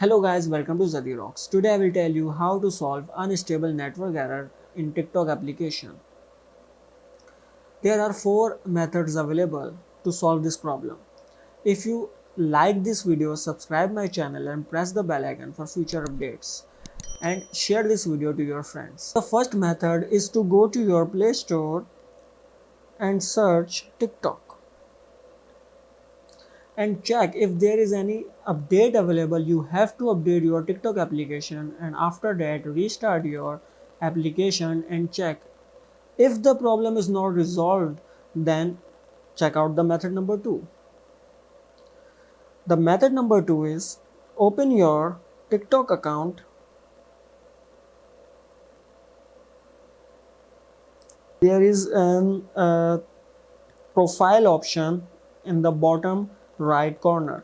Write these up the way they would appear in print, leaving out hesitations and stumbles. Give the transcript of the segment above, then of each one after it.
Hello guys, welcome to Zadi Rocks. Today I will tell you how to solve unstable network error in TikTok application. There are 4 methods available to solve this problem. If you like this video, subscribe my channel and press the bell icon for future updates and share this video to your friends. The first method is to go to your Play Store and search TikTok and check if there is any update available. You have to update your TikTok application and after that restart your application and check if the problem is not resolved. Then check out the method number 2. The method number 2 is open your TikTok account. There is an profile option in the bottom right corner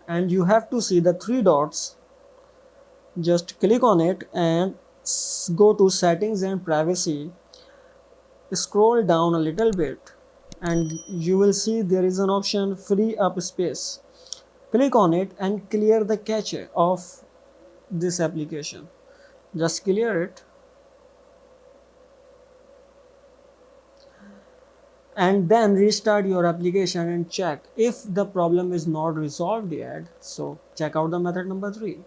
and you have to see the 3 dots. Just click on it and go to settings and privacy. Scroll down a little bit and you will see there is an option free up space. Click on it and clear the cache of this application. Just clear it and then restart your application and check if the problem is not resolved yet. So check out the method number 3.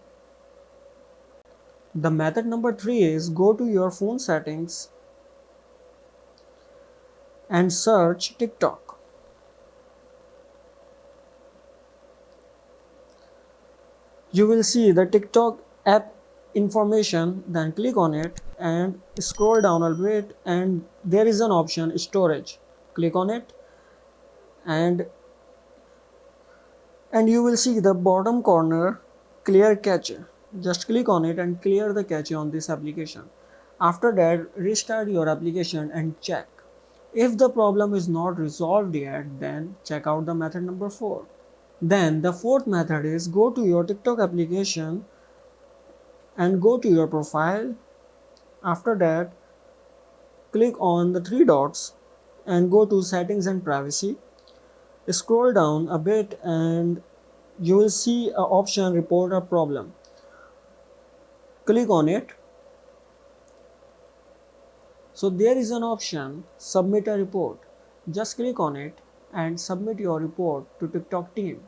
The method number 3 is go to your phone settings and search TikTok. You will see the TikTok app information, then click on it and scroll down a bit and there is an option storage. Click on it and you will see the bottom corner clear cache. Just click on it and clear the cache on this application. After that restart your application and check. If the problem is not resolved yet, then check out the method number 4. Then the fourth method is go to your TikTok application and go to your profile. After that click on the 3 dots and go to settings and privacy. Scroll down a bit and you will see an option report a problem. Click on it. So there is an option submit a report. Just click on it and submit your report to TikTok team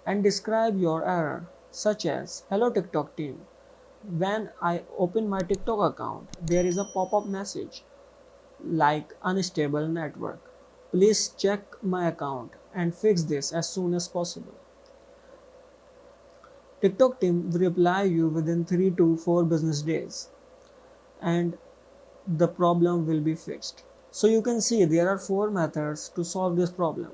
and describe your error such as, hello TikTok team, when I open my TikTok account there is a pop-up message like unstable network. Please check my account and fix this as soon as possible. TikTok team will reply you within 3 to 4 business days and the problem will be fixed. So you can see there are 4 methods to solve this problem.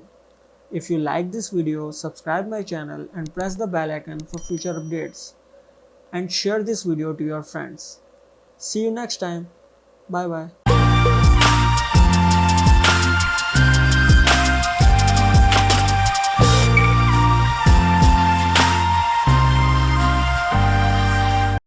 If you like this video, subscribe my channel and press the bell icon for future updates and share this video to your friends. See you next time. Bye bye.